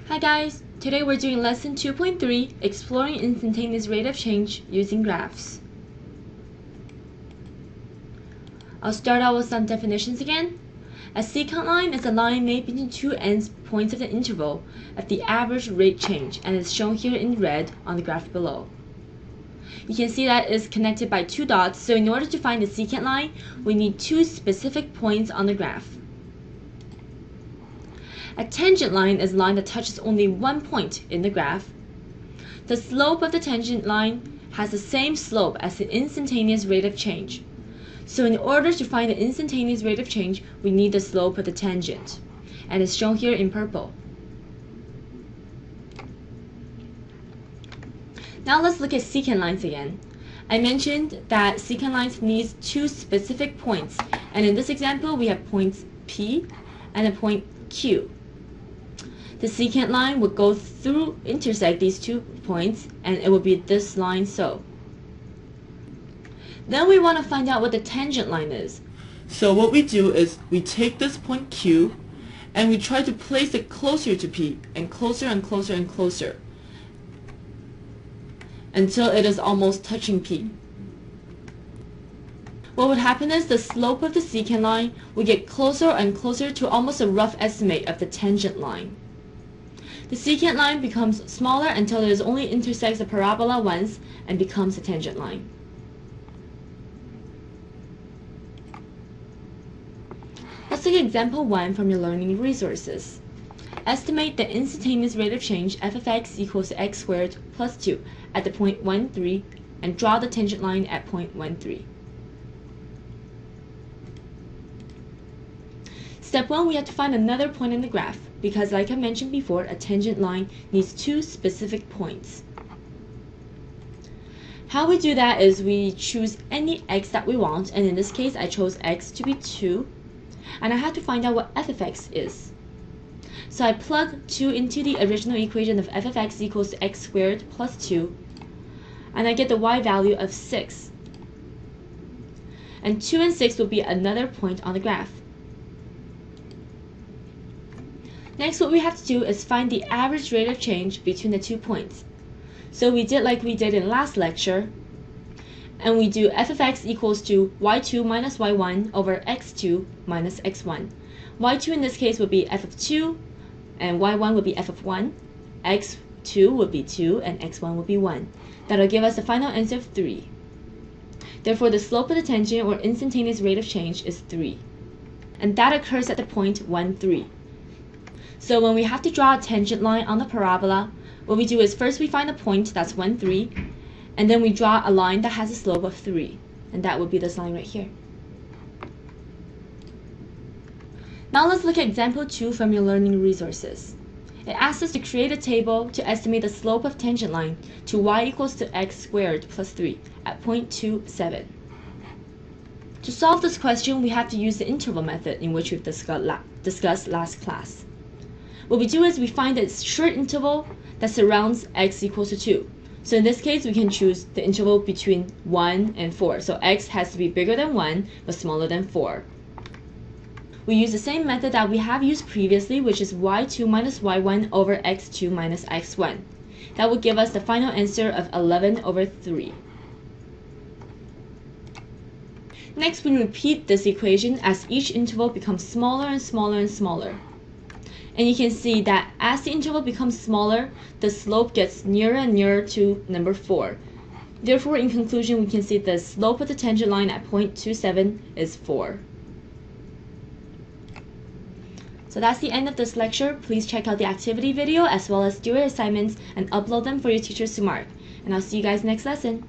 Hi guys! Today we're doing lesson 2.3, exploring instantaneous rate of change using graphs. I'll start out with some definitions again. A secant line is a line made between two end points of the interval at the average rate change and is shown here in red on the graph below. You can see that it's connected by two dots, so in order to find the secant line, we need two specific points on the graph. A tangent line is a line that touches only one point in the graph. The slope of the tangent line has the same slope as the instantaneous rate of change. So in order to find the instantaneous rate of change, we need the slope of the tangent, and it's shown here in purple. Now let's look at secant lines again. I mentioned that secant lines need two specific points, and in this example we have points P and a point Q. The secant line would go through, intersect these 2 points, and it would be this line so. Then we want to find out what the tangent line is. So what we do is we take this point Q and we try to place it closer to P and closer and closer and closer until it is almost touching P. What would happen is the slope of the secant line would get closer and closer to almost a rough estimate of the tangent line. The secant line becomes smaller until it only intersects the parabola once and becomes a tangent line. Let's look at example 1 from your learning resources. Estimate the instantaneous rate of change f of x equals to x squared plus 2 at the point 1, 3 and draw the tangent line at point 1, 3. Step 1, we have to find another point in the graph because, like I mentioned before, a tangent line needs two specific points. How we do that is we choose any x that we want, and in this case I chose x to be 2, and I have to find out what f of x is. So I plug 2 into the original equation of f of x equals to x squared plus 2, and I get the y value of 6. And 2 and 6 will be another point on the graph. Next, what we have to do is find the average rate of change between the 2 points. So we did like we did in last lecture, and we do f of x equals to y2 minus y1 over x2 minus x1. y2 in this case would be f of 2, and y1 would be f of 1, x2 would be 2, and x1 would be 1. That'll give us the final answer of 3. Therefore, the slope of the tangent or instantaneous rate of change is 3. And that occurs at the point 1, 3. So when we have to draw a tangent line on the parabola, what we do is first we find a point that's 1, 3, and then we draw a line that has a slope of 3, and that would be this line right here. Now let's look at example 2 from your learning resources. It asks us to create a table to estimate the slope of tangent line to y equals to x squared plus 3 at point 2, 7. To solve this question, we have to use the interval method in which we've discussed last class. What we do is we find a short interval that surrounds x equals to 2. So in this case, we can choose the interval between 1 and 4. So x has to be bigger than 1, but smaller than 4. We use the same method that we have used previously, which is y2 minus y1 over x2 minus x1. That would give us the final answer of 11 over 3. Next, we repeat this equation as each interval becomes smaller and smaller and smaller. And you can see that as the interval becomes smaller, the slope gets nearer and nearer to number 4. Therefore, in conclusion, we can see the slope of the tangent line at point 27 is 4. So that's the end of this lecture. Please check out the activity video as well as do your assignments and upload them for your teachers to mark. And I'll see you guys next lesson.